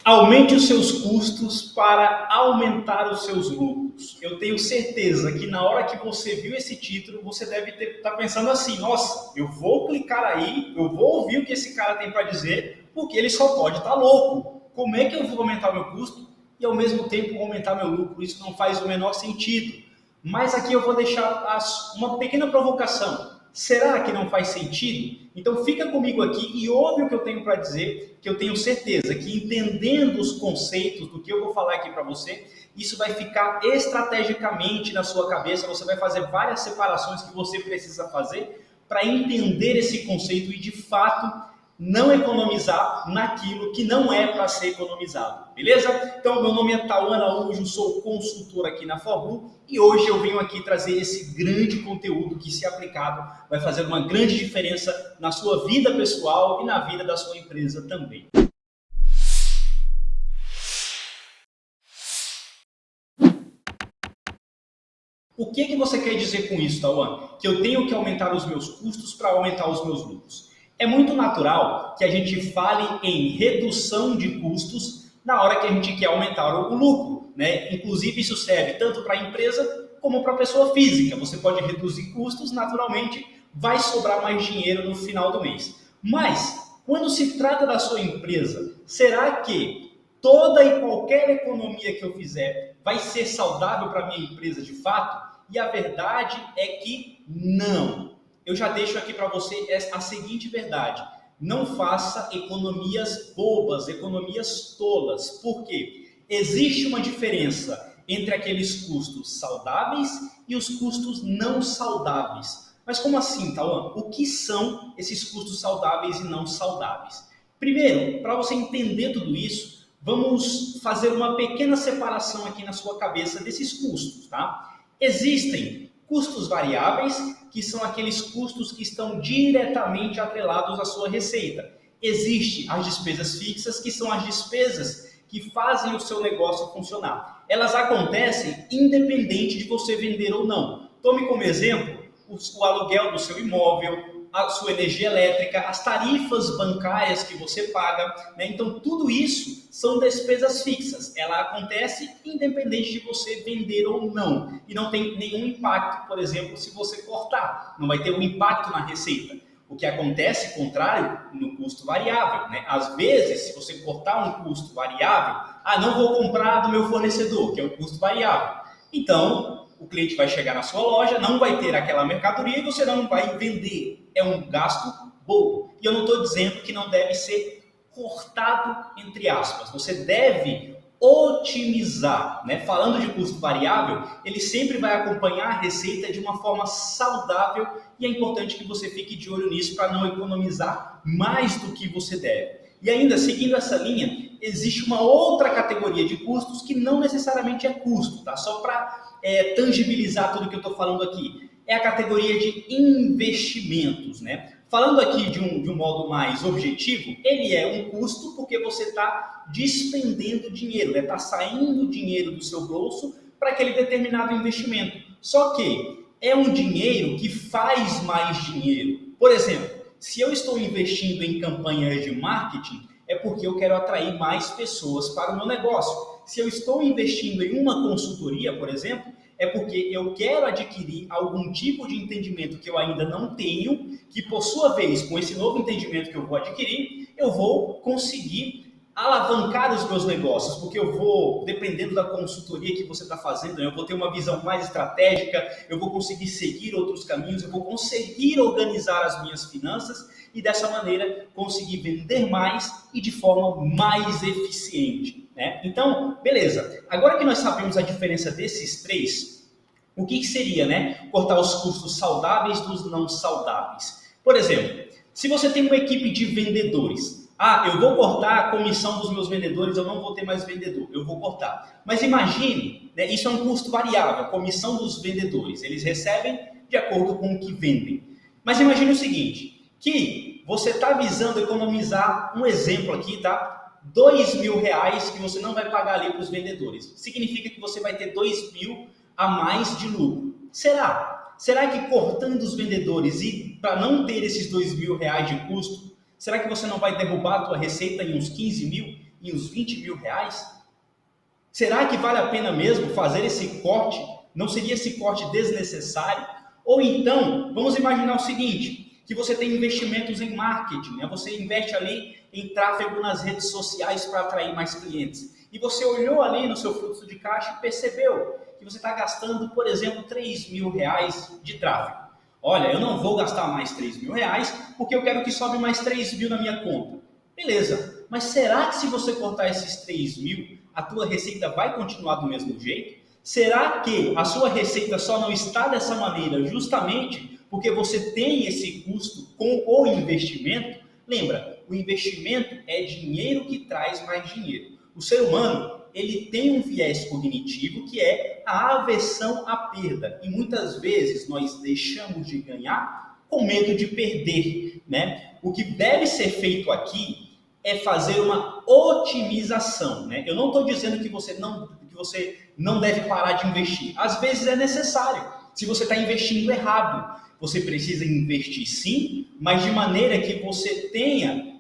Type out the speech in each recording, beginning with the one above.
Aumente os seus custos para aumentar os seus lucros. Eu tenho certeza que na hora que você viu esse título, você deve estar pensando assim: nossa, eu vou clicar aí, eu vou ouvir o que esse cara tem para dizer, porque ele só pode estar louco. Como é que eu vou aumentar o meu custo e ao mesmo tempo aumentar meu lucro? Isso não faz o menor sentido. Mas aqui eu vou deixar uma pequena provocação. Será que não faz sentido? Então fica comigo aqui e ouve o que eu tenho para dizer, que eu tenho certeza que entendendo os conceitos do que eu vou falar aqui para você, isso vai ficar estrategicamente na sua cabeça, você vai fazer várias separações que você precisa fazer para entender esse conceito e de fato não economizar naquilo que não é para ser economizado, beleza? Então, meu nome é Tauan Araújo, sou consultor aqui na ForBlue e hoje eu venho aqui trazer esse grande conteúdo que, se aplicado, vai fazer uma grande diferença na sua vida pessoal e na vida da sua empresa também. O que você quer dizer com isso, Tauan? Que eu tenho que aumentar os meus custos para aumentar os meus lucros. É muito natural que a gente fale em redução de custos na hora que a gente quer aumentar o lucro, né? Inclusive isso serve tanto para a empresa como para a pessoa física. Você pode reduzir custos, naturalmente vai sobrar mais dinheiro no final do mês. Mas quando se trata da sua empresa, será que toda e qualquer economia que eu fizer vai ser saudável para a minha empresa de fato? E a verdade é que não. Eu já deixo aqui para você a seguinte verdade: não faça economias bobas, economias tolas. Por quê? Existe uma diferença entre aqueles custos saudáveis e os custos não saudáveis. Mas como assim, Tauan? O que são esses custos saudáveis e não saudáveis? Primeiro, para você entender tudo isso, vamos fazer uma pequena separação aqui na sua cabeça desses custos, tá? Existem custos variáveis, que são aqueles custos que estão diretamente atrelados à sua receita. Existem as despesas fixas, que são as despesas que fazem o seu negócio funcionar. Elas acontecem independente de você vender ou não. Tome como exemplo o aluguel do seu imóvel, a sua energia elétrica, as tarifas bancárias que você paga, né? Então tudo isso são despesas fixas. Ela acontece independente de você vender ou não. E não tem nenhum impacto, por exemplo, se você cortar. Não vai ter um impacto na receita. O que acontece, contrário, no custo variável, né? Às vezes, se você cortar um custo variável, não vou comprar do meu fornecedor, que é o custo variável. Então, o cliente vai chegar na sua loja, não vai ter aquela mercadoria e você não vai vender. É um gasto bobo. E eu não estou dizendo que não deve ser cortado, entre aspas. Você deve otimizar, né? Falando de custo variável, ele sempre vai acompanhar a receita de uma forma saudável e é importante que você fique de olho nisso para não economizar mais do que você deve. E ainda, seguindo essa linha, existe uma outra categoria de custos que não necessariamente é custo, tá? Só para tangibilizar tudo que eu estou falando aqui. É a categoria de investimentos, né? Falando aqui de um modo mais objetivo, ele é um custo porque você está despendendo dinheiro, né? Está saindo dinheiro do seu bolso para aquele determinado investimento. Só que é um dinheiro que faz mais dinheiro. Por exemplo, se eu estou investindo em campanhas de marketing, é porque eu quero atrair mais pessoas para o meu negócio. Se eu estou investindo em uma consultoria, por exemplo, é porque eu quero adquirir algum tipo de entendimento que eu ainda não tenho, que por sua vez, com esse novo entendimento que eu vou adquirir, eu vou conseguir alavancar os meus negócios, porque eu vou, dependendo da consultoria que você está fazendo, eu vou ter uma visão mais estratégica, eu vou conseguir seguir outros caminhos, eu vou conseguir organizar as minhas finanças e dessa maneira conseguir vender mais e de forma mais eficiente, né? Então, beleza. Agora que nós sabemos a diferença desses três, o que seria, né? Cortar os custos saudáveis dos não saudáveis. Por exemplo, se você tem uma equipe de vendedores, eu vou cortar a comissão dos meus vendedores, eu não vou ter mais vendedor, eu vou cortar. Mas imagine, né, isso é um custo variável, a comissão dos vendedores, eles recebem de acordo com o que vendem. Mas imagine o seguinte, que você está visando economizar, um exemplo aqui, tá? R$2.000 que você não vai pagar ali para os vendedores. Significa que você vai ter 2.000 a mais de lucro. Será que cortando os vendedores e para não ter esses R$2.000 de custo, será que você não vai derrubar a tua receita em uns 15 mil? em uns 20 mil reais? Será que vale a pena mesmo fazer esse corte? Não seria esse corte desnecessário? Ou então, vamos imaginar o seguinte, que você tem investimentos em marketing, né? Você investe ali em tráfego nas redes sociais para atrair mais clientes. E você olhou ali no seu fluxo de caixa e percebeu que você está gastando, por exemplo, 3 mil reais de tráfego. Olha, eu não vou gastar mais 3 mil reais porque eu quero que sobe mais 3 mil na minha conta. Beleza, mas será que se você cortar esses 3 mil, a tua receita vai continuar do mesmo jeito? Será que a sua receita só não está dessa maneira justamente porque você tem esse custo com o investimento? Lembra, o investimento é dinheiro que traz mais dinheiro. O ser humano, ele tem um viés cognitivo que é a aversão à perda. E muitas vezes nós deixamos de ganhar com medo de perder, né? O que deve ser feito aqui é fazer uma otimização, né? Eu não estou dizendo que você não deve parar de investir. Às vezes é necessário. Se você está investindo errado, você precisa investir sim, mas de maneira que você tenha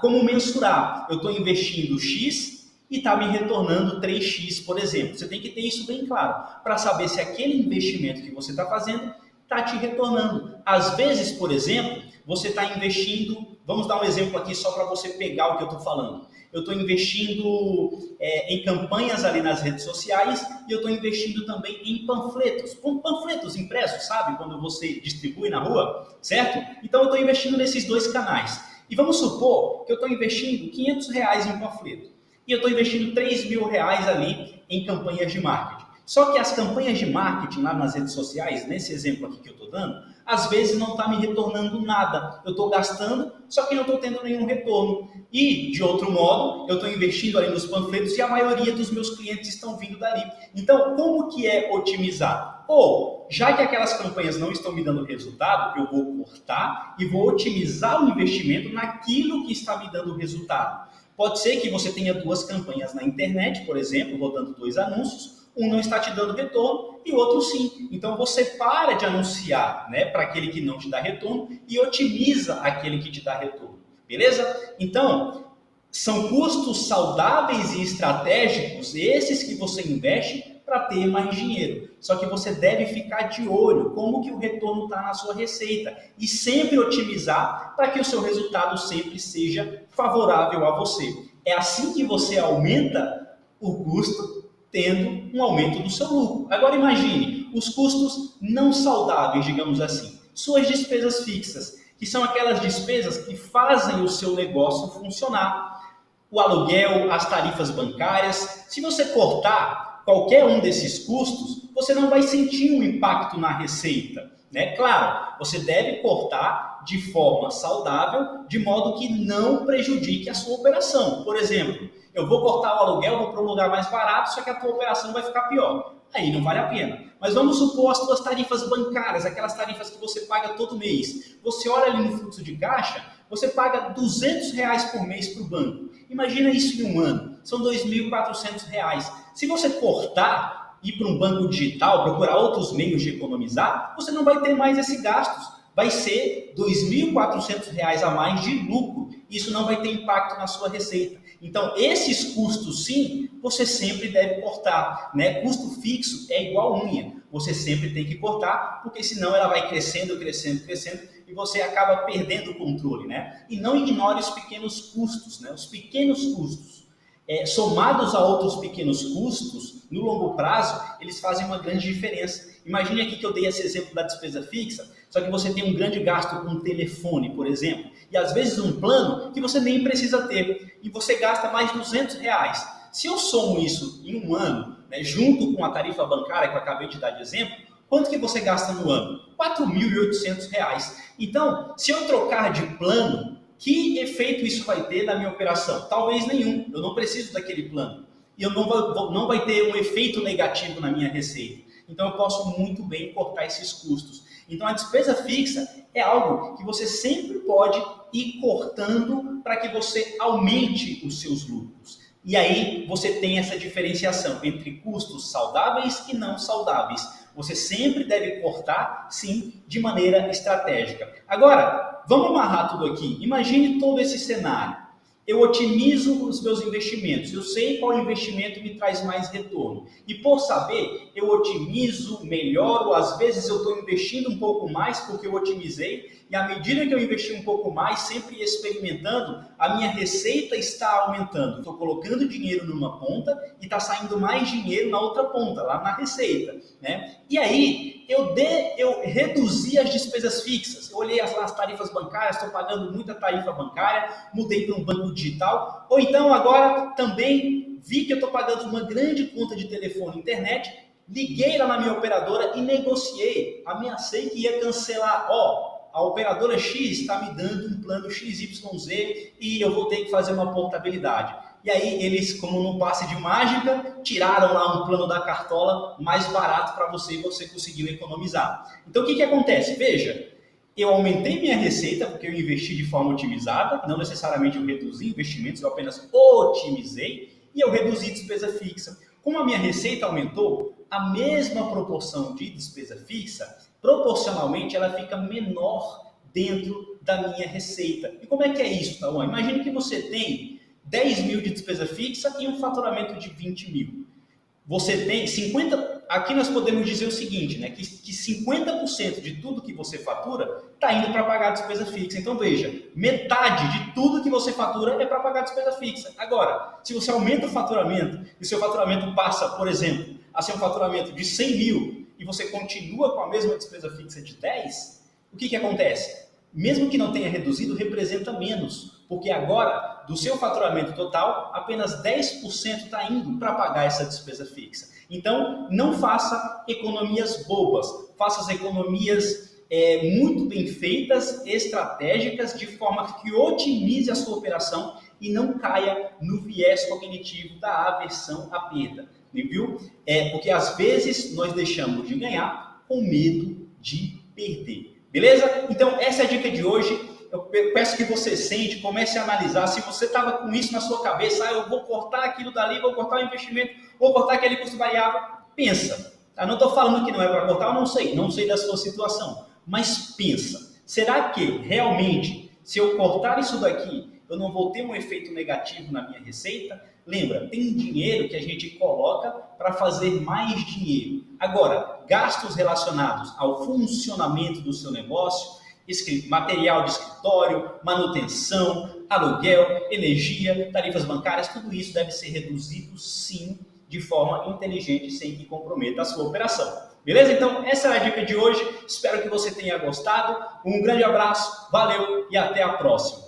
como mensurar. Eu estou investindo X e está me retornando 3X, por exemplo. Você tem que ter isso bem claro, para saber se aquele investimento que você está fazendo está te retornando. Às vezes, por exemplo, você está investindo, vamos dar um exemplo aqui só para você pegar o que eu estou falando. Eu estou investindo em campanhas ali nas redes sociais e eu estou investindo também em panfletos impressos, sabe? Quando você distribui na rua, certo? Então eu estou investindo nesses dois canais. E vamos supor que eu estou investindo R$500 em panfleto e eu estou investindo R$3.000 ali em campanhas de marketing. Só que as campanhas de marketing lá nas redes sociais, nesse exemplo aqui que eu estou dando, às vezes não está me retornando nada. Eu estou gastando, só que não estou tendo nenhum retorno. E, de outro modo, eu estou investindo ali nos panfletos e a maioria dos meus clientes estão vindo dali. Então, como que é otimizar? Ou, já que aquelas campanhas não estão me dando resultado, eu vou cortar e vou otimizar o investimento naquilo que está me dando resultado. Pode ser que você tenha duas campanhas na internet, por exemplo, rodando 2 anúncios, um não está te dando retorno e o outro sim. Então você para de anunciar, né, para aquele que não te dá retorno e otimiza aquele que te dá retorno. Beleza? Então, são custos saudáveis e estratégicos esses que você investe para ter mais dinheiro. Só que você deve ficar de olho como que o retorno está na sua receita e sempre otimizar para que o seu resultado sempre seja favorável a você. É assim que você aumenta o custo tendo um aumento do seu lucro. Agora imagine os custos não saudáveis, digamos assim, suas despesas fixas, que são aquelas despesas que fazem o seu negócio funcionar. O aluguel, as tarifas bancárias. Se você cortar qualquer um desses custos, você não vai sentir um impacto na receita, né? Claro, você deve cortar de forma saudável, de modo que não prejudique a sua operação. Por exemplo, eu vou cortar o aluguel, vou para um lugar mais barato, só que a tua operação vai ficar pior. Aí não vale a pena. Mas vamos supor as tuas tarifas bancárias, aquelas tarifas que você paga todo mês. Você olha ali no fluxo de caixa, você paga R$200 por mês para o banco. Imagina isso em um ano, são R$2.400. Se você cortar, ir para um banco digital, procurar outros meios de economizar, você não vai ter mais esses gastos. Vai ser R$2.400 a mais de lucro. Isso não vai ter impacto na sua receita. Então, esses custos, sim, você sempre deve cortar, né? Custo fixo é igual unha. Você sempre tem que cortar, porque senão ela vai crescendo, crescendo, crescendo e você acaba perdendo o controle, né? E não ignore os pequenos custos, né? Os pequenos custos, somados a outros pequenos custos, no longo prazo, eles fazem uma grande diferença. Imagine aqui que eu dei esse exemplo da despesa fixa, só que você tem um grande gasto com um telefone, por exemplo, e às vezes um plano que você nem precisa ter, e você gasta mais R$200. Se eu somo isso em um ano, né, junto com a tarifa bancária que eu acabei de dar de exemplo, quanto que você gasta no ano? R$4.800. Então, se eu trocar de plano, que efeito isso vai ter na minha operação? Talvez nenhum, eu não preciso daquele plano. E eu não vai ter um efeito negativo na minha receita. Então, eu posso muito bem cortar esses custos. Então, a despesa fixa é algo que você sempre pode ir cortando para que você aumente os seus lucros. E aí, você tem essa diferenciação entre custos saudáveis e não saudáveis. Você sempre deve cortar, sim, de maneira estratégica. Agora, vamos amarrar tudo aqui. Imagine todo esse cenário. eu otimizo os meus investimentos. Eu sei qual investimento me traz mais retorno. E por saber, eu otimizo, melhoro. Às vezes eu estou investindo um pouco mais porque eu otimizei. E à medida que eu investi um pouco mais, sempre experimentando, a minha receita está aumentando. Estou colocando dinheiro numa ponta e está saindo mais dinheiro na outra ponta, lá na receita, né? E aí, eu reduzi as despesas fixas. Eu olhei as tarifas bancárias, estou pagando muita tarifa bancária, mudei para um banco digital. Ou então, agora, também vi que eu estou pagando uma grande conta de telefone e internet, liguei lá na minha operadora e negociei. Ameacei que ia cancelar. A operadora X está me dando um plano XYZ e eu vou ter que fazer uma portabilidade. E aí eles, como num passe de mágica, tiraram lá um plano da cartola mais barato para você e você conseguiu economizar. Então o que acontece? Veja, eu aumentei minha receita porque eu investi de forma otimizada, não necessariamente eu reduzi investimentos, eu apenas otimizei e eu reduzi despesa fixa. Como a minha receita aumentou, a mesma proporção de despesa fixa, proporcionalmente ela fica menor dentro da minha receita. E como é que é isso, Tauan? Imagine que você tem 10 mil de despesa fixa e um faturamento de 20 mil. Você tem 50, aqui nós podemos dizer o seguinte, né, que 50% de tudo que você fatura está indo para pagar a despesa fixa. Então veja, metade de tudo que você fatura é para pagar a despesa fixa. Agora, se você aumenta o faturamento e o seu faturamento passa, por exemplo, a ser um faturamento de 100 mil e você continua com a mesma despesa fixa de 10, o que acontece? Mesmo que não tenha reduzido, representa menos, porque agora, do seu faturamento total, apenas 10% está indo para pagar essa despesa fixa. Então, não faça economias bobas, faça as economias muito bem feitas, estratégicas, de forma que otimize a sua operação e não caia no viés cognitivo da aversão à perda. Viu? Porque às vezes nós deixamos de ganhar com medo de perder. Beleza? Então, essa é a dica de hoje. Eu peço que você sente, comece a analisar. Se você estava com isso na sua cabeça, eu vou cortar aquilo dali, vou cortar o investimento, vou cortar aquele custo variável, pensa. Tá? Não estou falando que não é para cortar, eu não sei da sua situação, mas pensa. Será que realmente, se eu cortar isso daqui, eu não vou ter um efeito negativo na minha receita? Lembra, tem dinheiro que a gente coloca para fazer mais dinheiro. Agora, gastos relacionados ao funcionamento do seu negócio, material de escritório, manutenção, aluguel, energia, tarifas bancárias, tudo isso deve ser reduzido sim, de forma inteligente, sem que comprometa a sua operação. Beleza? Então, essa é a dica de hoje. Espero que você tenha gostado. Um grande abraço, valeu e até a próxima.